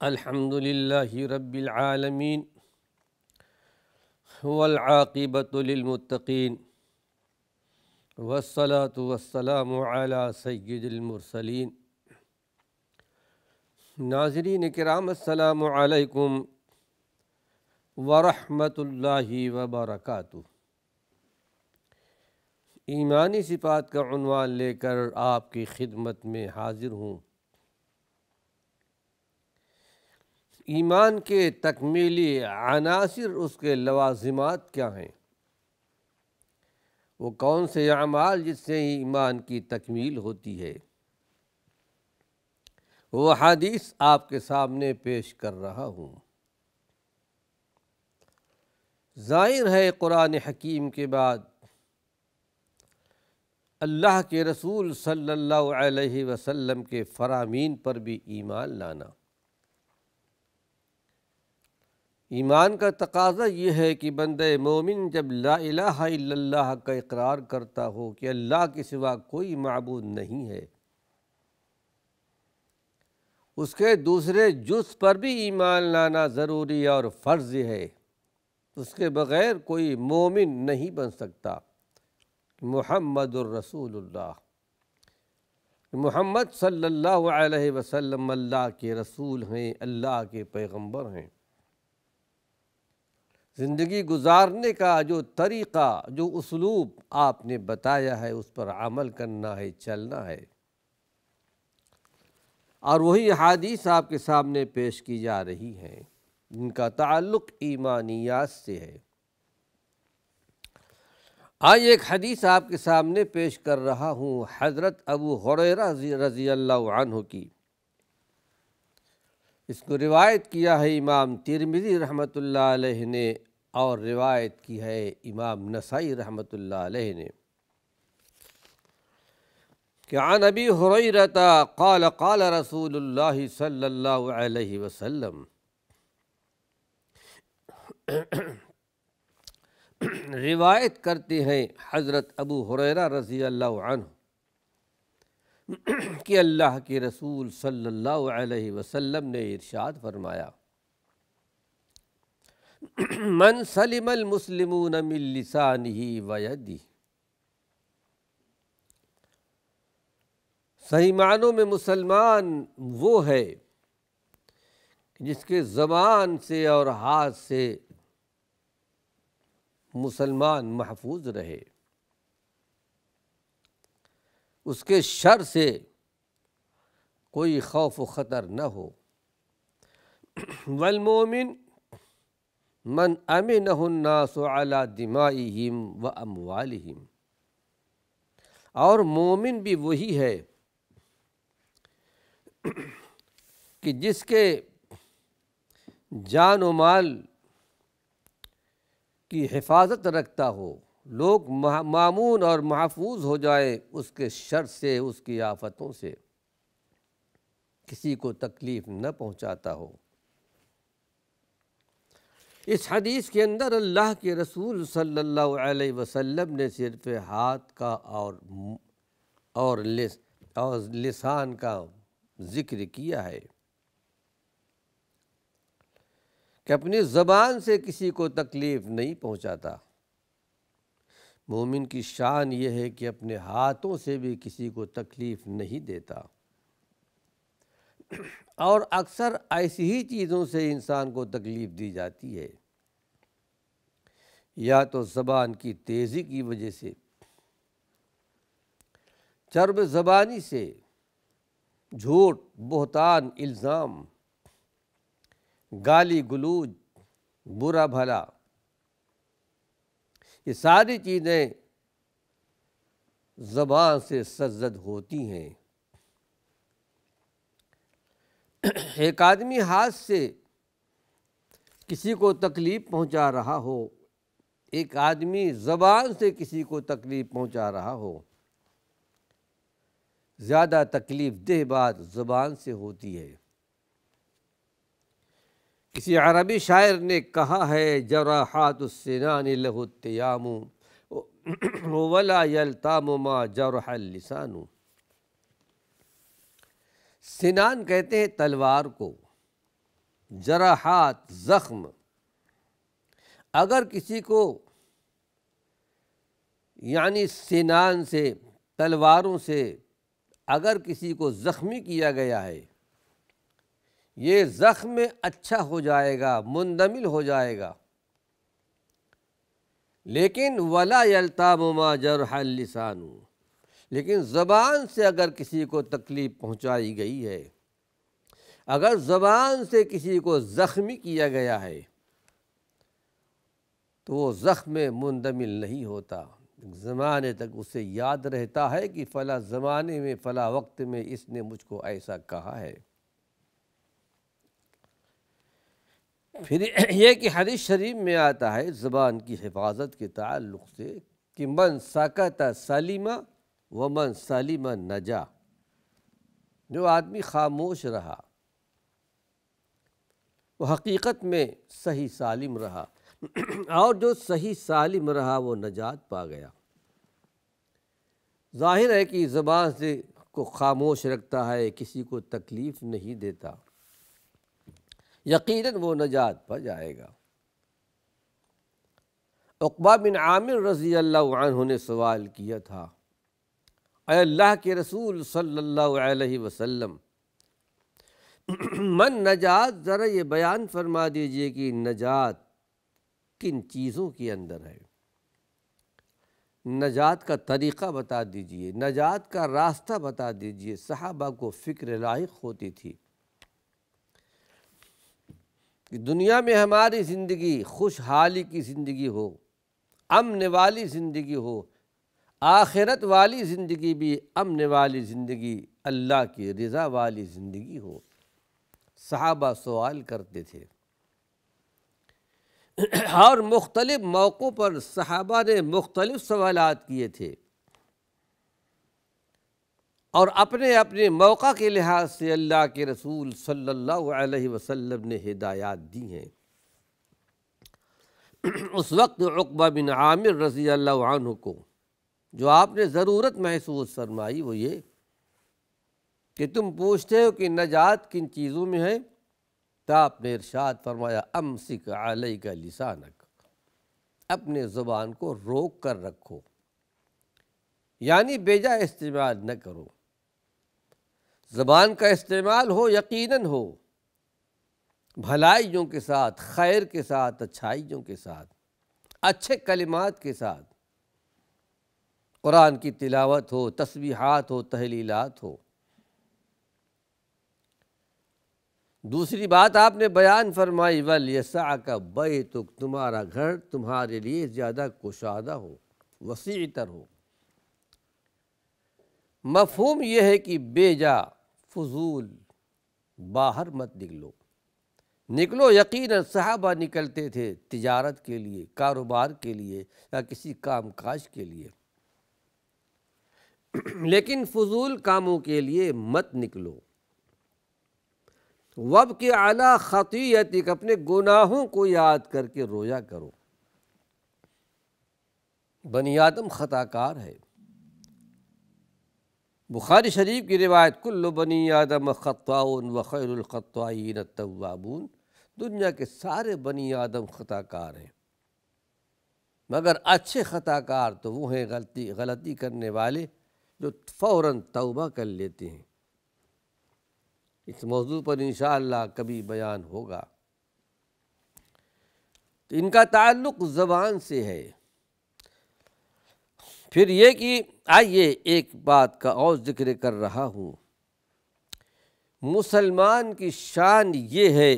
الحمد للہ رب العالمین والعاقبۃ للمتقین والصلاة والسلام علی سید المرسلین۔ ناظرین کرام السلام علیکم ورحمۃ اللہ وبرکاتہ۔ ایمانی صفات کا عنوان لے کر آپ کی خدمت میں حاضر ہوں۔ ایمان کے تکمیلی عناصر، اس کے لوازمات کیا ہیں؟ وہ کون سے اعمال جس سے ایمان کی تکمیل ہوتی ہے؟ وہ حدیث آپ کے سامنے پیش کر رہا ہوں۔ ظاہر ہے قرآن حکیم کے بعد اللہ کے رسول صلی اللہ علیہ وسلم کے فرامین پر بھی ایمان لانا۔ ایمان کا تقاضا یہ ہے کہ بندہ مومن جب لا الہ الا اللہ کا اقرار کرتا ہو کہ اللہ کے سوا کوئی معبود نہیں ہے، اس کے دوسرے جز پر بھی ایمان لانا ضروری اور فرض ہے۔ اس کے بغیر کوئی مومن نہیں بن سکتا۔ محمد الرسول اللہ، محمد صلی اللہ علیہ وسلم اللہ کے رسول ہیں، اللہ کے پیغمبر ہیں۔ زندگی گزارنے کا جو طریقہ، جو اسلوب آپ نے بتایا ہے، اس پر عمل کرنا ہے، چلنا ہے، اور وہی حدیث آپ کے سامنے پیش کی جا رہی ہیں جن کا تعلق ایمانیات سے ہے۔ آج ایک حدیث آپ کے سامنے پیش کر رہا ہوں، حضرت ابو ہریرہ رضی اللہ عنہ کی۔ اس کو روایت کیا ہے امام ترمذی رحمۃ اللہ علیہ نے، اور روایت کی ہے امام نسائی رحمۃ اللہ علیہ نے، کہ عن ابی ہریرہ قال قال رسول اللہ صلی اللہ علیہ وسلم۔ روایت کرتے ہیں حضرت ابو ہریرہ رضی اللہ عنہ کہ اللہ کے رسول صلی اللہ علیہ وسلم نے ارشاد فرمایا، من سلم المسلمون من لسانہ ویدہ۔ صحیح معنوں میں مسلمان وہ ہے جس کے زبان سے اور ہاتھ سے مسلمان محفوظ رہے، اس کے شر سے کوئی خوف و خطر نہ ہو۔ والمومن من امنہ الناس علی دمائہم و اموالہم۔ اور مومن بھی وہی ہے کہ جس کے جان و مال کی حفاظت رکھتا ہو، لوگ مامون اور محفوظ ہو جائے اس کے شر سے، اس کی آفتوں سے، کسی کو تکلیف نہ پہنچاتا ہو۔ اس حدیث کے اندر اللہ کے رسول صلی اللہ علیہ وسلم نے صرف ہاتھ کا اور لسان کا ذکر کیا ہے کہ اپنی زبان سے کسی کو تکلیف نہیں پہنچاتا۔ مومن کی شان یہ ہے کہ اپنے ہاتھوں سے بھی کسی کو تکلیف نہیں دیتا، اور اکثر ایسی ہی چیزوں سے انسان کو تکلیف دی جاتی ہے، یا تو زبان کی تیزی کی وجہ سے، چرب زبانی سے، جھوٹ، بہتان، الزام، گالی گلوج، برا بھلا، یہ ساری چیزیں زبان سے سرزد ہوتی ہیں۔ ایک آدمی ہاتھ سے کسی کو تکلیف پہنچا رہا ہو، ایک آدمی زبان سے کسی کو تکلیف پہنچا رہا ہو، زیادہ تکلیف دہ بات زبان سے ہوتی ہے۔ کسی عربی شاعر نے کہا ہے، جراحات السنان لہ التیام ولا یلتام ما جرح اللسان۔ سنان کہتے ہیں تلوار کو، جراحات، زخم، اگر کسی کو یعنی سنان سے، تلواروں سے اگر کسی کو زخمی کیا گیا ہے، یہ زخم اچھا ہو جائے گا، مندمل ہو جائے گا، لیکن ولا یلتام ما جرح اللسان، لیکن زبان سے اگر کسی کو تکلیف پہنچائی گئی ہے، اگر زبان سے کسی کو زخمی کیا گیا ہے تو وہ زخم مندمل نہیں ہوتا، زمانے تک اسے یاد رہتا ہے کہ فلاں زمانے میں فلاں وقت میں اس نے مجھ کو ایسا کہا ہے۔ پھر یہ کہ حدیث شریف میں آتا ہے زبان کی حفاظت کے تعلق سے کہ من سکت سلم ومن سلم نجا، جو آدمی خاموش رہا وہ حقیقت میں صحیح سالم رہا، اور جو صحیح سالم رہا وہ نجات پا گیا۔ ظاہر ہے کہ زبان سے کو خاموش رکھتا ہے، کسی کو تکلیف نہیں دیتا، یقیناً وہ نجات پا جائے گا۔ عقبہ بن عامر رضی اللہ عنہ نے سوال کیا تھا، اے اللہ کے رسول صلی اللہ علیہ وسلم، من نجات، ذرا یہ بیان فرما دیجئے کہ نجات کن چیزوں کے اندر ہے، نجات کا طریقہ بتا دیجئے، نجات کا راستہ بتا دیجئے۔ صحابہ کو فکر لاحق ہوتی تھی کہ دنیا میں ہماری زندگی خوشحالی کی زندگی ہو، امن والی زندگی ہو، آخرت والی زندگی بھی امن والی زندگی، اللہ کی رضا والی زندگی ہو۔ صحابہ سوال کرتے تھے، اور مختلف موقعوں پر صحابہ نے مختلف سوالات کیے تھے، اور اپنے اپنے موقع کے لحاظ سے اللہ کے رسول صلی اللہ علیہ وسلم نے ہدایات دی ہیں۔ اس وقت عقبہ بن عامر رضی اللہ عنہ کو جو آپ نے ضرورت محسوس فرمائی وہ یہ کہ تم پوچھتے ہو کہ نجات کن چیزوں میں ہے، تو آپ نے ارشاد فرمایا امسک علیک لسانک، اپنے زبان کو روک کر رکھو، یعنی بیجا استعمال نہ کرو۔ زبان کا استعمال ہو، یقیناً ہو، بھلائیوں کے ساتھ، خیر کے ساتھ، اچھائیوں کے ساتھ، اچھے کلمات کے ساتھ، قرآن کی تلاوت ہو، تسبیحات ہو، تہلیلات ہو۔ دوسری بات آپ نے بیان فرمائی وَلْيَسَعْكَ بَيْتُكَ، تمہارا گھر تمہارے لیے زیادہ کشادہ ہو، وسیع تر ہو۔ مفہوم یہ ہے کہ بے جا فضول باہر مت نکلو، یقیناً صحابہ نکلتے تھے تجارت کے لیے، کاروبار کے لیے، یا کسی کام کاج کے لیے، لیکن فضول کاموں کے لیے مت نکلو۔ وَابْكِ عَلَىٰ خَطِيئَتِكَ، اپنے گناہوں کو یاد کر کے رویا کرو۔ بنی آدم خطا کار ہے۔ بخاری شریف کی روایت کل بنی آدم خطاء وخیر الخطائین التوابون، دنیا کے سارے بنی آدم خطا کار ہیں، مگر اچھے خطا کار تو وہ ہیں غلطی کرنے والے جو فوراً توبہ کر لیتے ہیں۔ اس موضوع پر انشاءاللہ کبھی بیان ہوگا۔ تو ان کا تعلق زبان سے ہے۔ پھر یہ کہ آئیے ایک بات کا اور ذکر کر رہا ہوں، مسلمان کی شان یہ ہے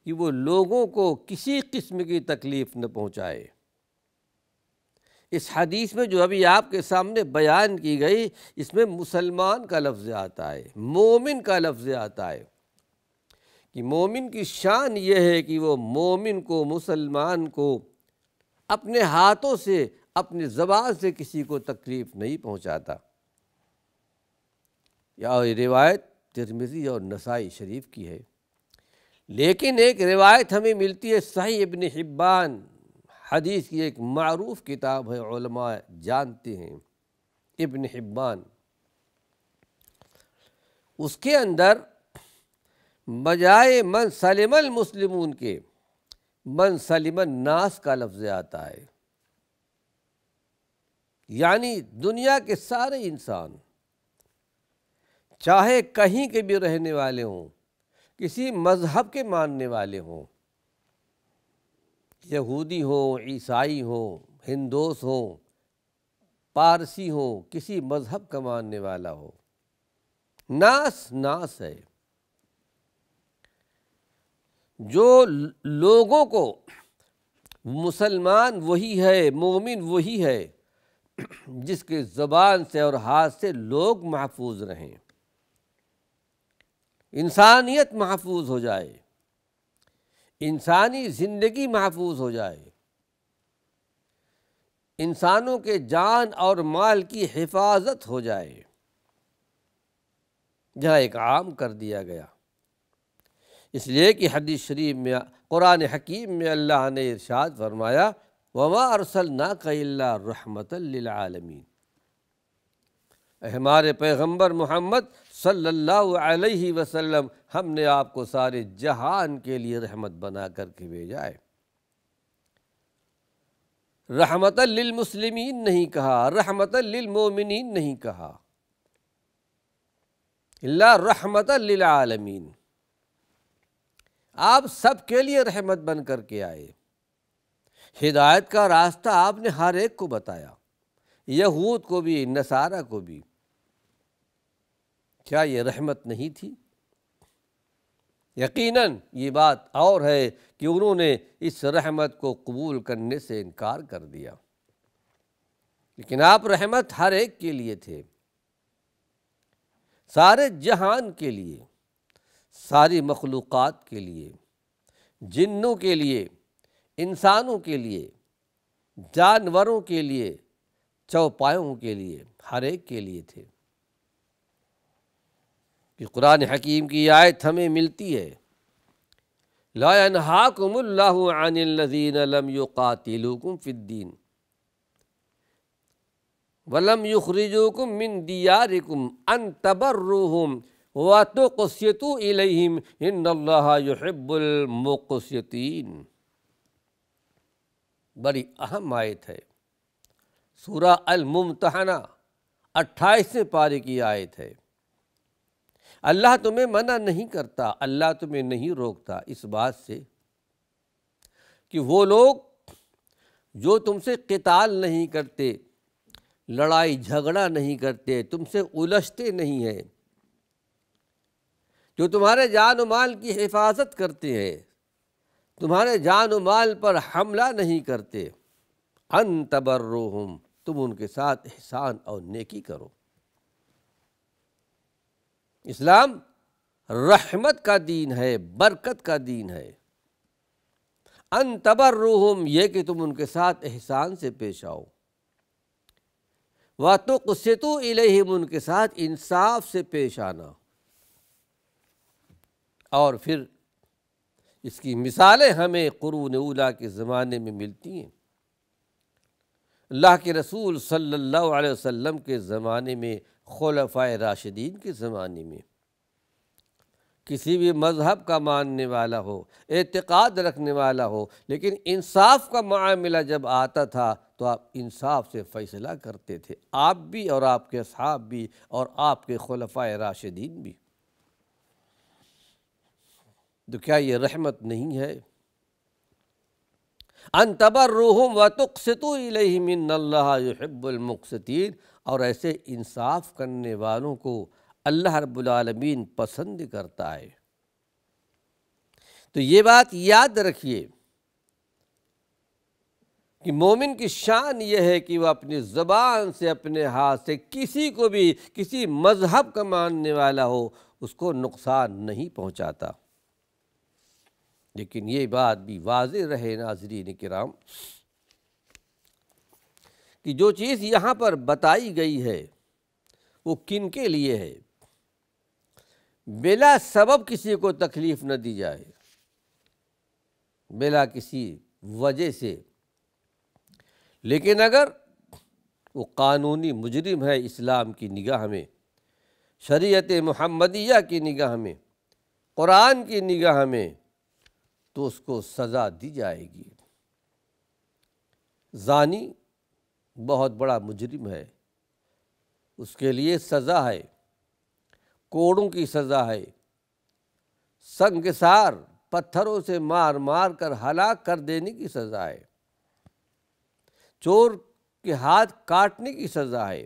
کہ وہ لوگوں کو کسی قسم کی تکلیف نہ پہنچائے۔ اس حدیث میں جو ابھی آپ کے سامنے بیان کی گئی، اس میں مسلمان کا لفظ آتا ہے، مومن کا لفظ آتا ہے، کہ مومن کی شان یہ ہے کہ وہ مومن کو، مسلمان کو اپنے ہاتھوں سے، اپنی زبان سے کسی کو تکلیف نہیں پہنچاتا۔ یہ روایت ترمذی اور نسائی شریف کی ہے، لیکن ایک روایت ہمیں ملتی ہے صحیح ابن حبان، حدیث کی ایک معروف کتاب ہے، علماء جانتے ہیں، ابن حبان۔ اس کے اندر بجائے من سلم المسلمون کے من سلم الناس کا لفظ آتا ہے، یعنی دنیا کے سارے انسان، چاہے کہیں کے بھی رہنے والے ہوں، کسی مذہب کے ماننے والے ہوں، یہودی ہوں، عیسائی ہوں، ہندوس ہوں، پارسی ہوں، کسی مذہب کا ماننے والا ہو، ناس ناس ہے، جو لوگوں کو، مسلمان وہی ہے، مومن وہی ہے جس کے زبان سے اور ہاتھ سے لوگ محفوظ رہیں، انسانیت محفوظ ہو جائے، انسانی زندگی محفوظ ہو جائے، انسانوں کے جان اور مال کی حفاظت ہو جائے، جہاں ایک عام کر دیا گیا۔ اس لیے کہ حدیث شریف میں، قرآن حکیم میں اللہ نے ارشاد فرمایا وَمَا أَرْسَلْنَاكَ إِلَّا رَحْمَةً لِّلْعَالَمِينَ، اے ہمارے پیغمبر محمد صلی اللہ علیہ وسلم، ہم نے آپ کو سارے جہان کے لیے رحمت بنا کر کے بھیجا ہے۔ رحمتاً للمسلمین نہیں کہا، رحمتاً للمومنین نہیں کہا، الا رحمتاً للعالمین، آپ سب کے لیے رحمت بن کر کے آئے۔ ہدایت کا راستہ آپ نے ہر ایک کو بتایا، یہود کو بھی، نصارہ کو بھی۔ کیا یہ رحمت نہیں تھی؟ یقیناً یہ بات اور ہے کہ انہوں نے اس رحمت کو قبول کرنے سے انکار کر دیا، لیکن آپ رحمت ہر ایک کے لیے تھے، سارے جہان کے لیے، ساری مخلوقات کے لیے، جنوں کے لیے، انسانوں کے لیے، جانوروں کے لیے، چوپایوں کے لیے، ہر ایک کے لیے تھے۔ کہ قرآن حکیم کی آیت ہمیں ملتی ہے لا ينہاکم اللہ عن الذین لم یقاتلوکم فی الدین ولم یخرجوکم من دیارکم ان تبروہم وتقسطوا الیہم ان اللہ یحب المقسطین۔ بڑی اہم آیت ہے، سورہ الممتحنہ 28ویں پارے کی آیت ہے۔ اللہ تمہیں منع نہیں کرتا، اللہ تمہیں نہیں روکتا اس بات سے کہ وہ لوگ جو تم سے قتال نہیں کرتے، لڑائی جھگڑا نہیں کرتے، تم سے الجھتے نہیں ہیں، جو تمہارے جان و مال کی حفاظت کرتے ہیں، تمہارے جان و مال پر حملہ نہیں کرتے، ان تبروہم، تم ان کے ساتھ احسان اور نیکی کرو۔ اسلام رحمت کا دین ہے، برکت کا دین ہے۔ ان تبروہم، یہ کہ تم ان کے ساتھ احسان سے پیش آؤ، وَتُقْسِطُوا إِلَيْهِمْ، ان کے ساتھ انصاف سے پیش آنا۔ اور پھر اس کی مثالیں ہمیں قرون اولیٰ کے زمانے میں ملتی ہیں، اللہ کے رسول صلی اللہ علیہ وسلم کے زمانے میں، خلفائے راشدین کے زمانے میں۔ کسی بھی مذہب کا ماننے والا ہو، اعتقاد رکھنے والا ہو، لیکن انصاف کا معاملہ جب آتا تھا تو آپ انصاف سے فیصلہ کرتے تھے، آپ بھی اور آپ کے اصحاب بھی اور آپ کے خلفائے راشدین بھی۔ تو کیا یہ رحمت نہیں ہے؟ ان تبروہم وتقسطوا الیہم ان اللہ یحب المقسطین، اور ایسے انصاف کرنے والوں کو اللہ رب العالمین پسند کرتا ہے۔ تو یہ بات یاد رکھیے کہ مومن کی شان یہ ہے کہ وہ اپنی زبان سے، اپنے ہاتھ سے کسی کو بھی، کسی مذہب کا ماننے والا ہو، اس کو نقصان نہیں پہنچاتا۔ لیکن یہ بات بھی واضح رہے ناظرین کرام کہ جو چیز یہاں پر بتائی گئی ہے وہ کن کے لیے ہے؟ بلا سبب کسی کو تکلیف نہ دی جائے، بلا کسی وجہ سے۔ لیکن اگر وہ قانونی مجرم ہے اسلام کی نگاہ میں، شریعت محمدیہ کی نگاہ میں، قرآن کی نگاہ میں تو اس کو سزا دی جائے گی۔ زانی بہت بڑا مجرم ہے، اس کے لیے سزا ہے، کوڑوں کی سزا ہے، سنگسار پتھروں سے مار مار کر ہلاک کر دینے کی سزا ہے، چور کے ہاتھ کاٹنے کی سزا ہے۔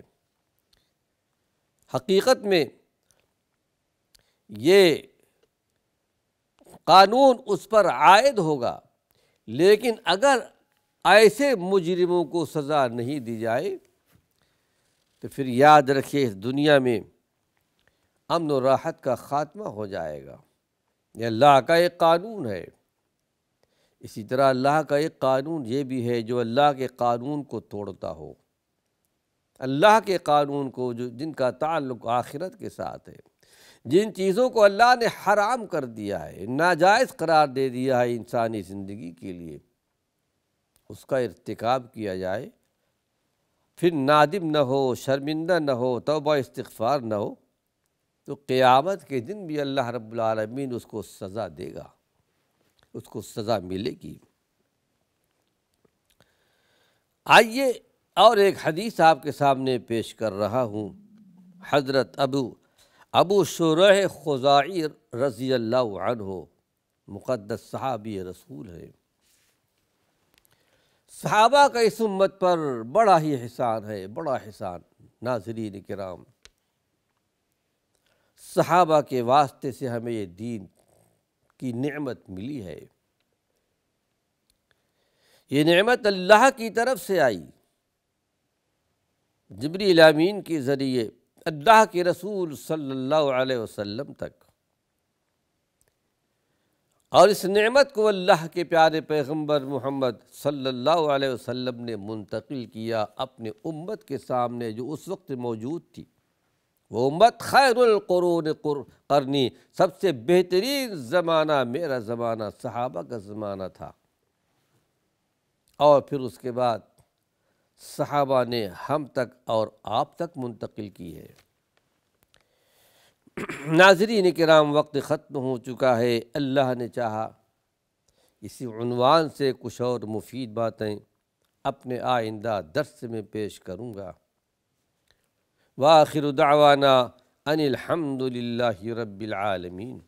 حقیقت میں یہ قانون اس پر عائد ہوگا، لیکن اگر ایسے مجرموں کو سزا نہیں دی جائے تو پھر یاد رکھیے اس دنیا میں امن و راحت کا خاتمہ ہو جائے گا۔ یہ اللہ کا ایک قانون ہے۔ اسی طرح اللہ کا ایک قانون یہ بھی ہے، جو اللہ کے قانون کو توڑتا ہو، اللہ کے قانون کو جن کا تعلق آخرت کے ساتھ ہے، جن چیزوں کو اللہ نے حرام کر دیا ہے، ناجائز قرار دے دیا ہے انسانی زندگی کے لیے، اس کا ارتکاب کیا جائے، پھر نادم نہ ہو، شرمندہ نہ ہو، توبہ استغفار نہ ہو، تو قیامت کے دن بھی اللہ رب العالمین اس کو سزا دے گا، اس کو سزا ملے گی۔ آئیے اور ایک حدیث آپ کے سامنے پیش کر رہا ہوں۔ حضرت ابو شریح خزاعی رضی اللہ عنہ مقدس صحابی رسول ہے۔ صحابہ کا اس امت پر بڑا ہی احسان ہے، بڑا احسان۔ ناظرین کرام، صحابہ کے واسطے سے ہمیں یہ دین کی نعمت ملی ہے۔ یہ نعمت اللہ کی طرف سے آئی، جبریل امین کے ذریعے اللہ کے رسول صلی اللہ علیہ وسلم تک، اور اس نعمت کو اللہ کے پیارے پیغمبر محمد صلی اللہ علیہ وسلم نے منتقل کیا اپنے امت کے سامنے جو اس وقت موجود تھی۔ وہ امت خیر القرون قرنی، سب سے بہترین زمانہ میرا زمانہ، صحابہ کا زمانہ تھا۔ اور پھر اس کے بعد صحابہ نے ہم تک اور آپ تک منتقل کی ہے۔ ناظرین کرام، وقت ختم ہو چکا ہے۔ اللہ نے چاہا اسی عنوان سے کچھ اور مفید باتیں اپنے آئندہ درس میں پیش کروں گا۔ وآخر دعوانا ان الحمد للہ رب العالمین۔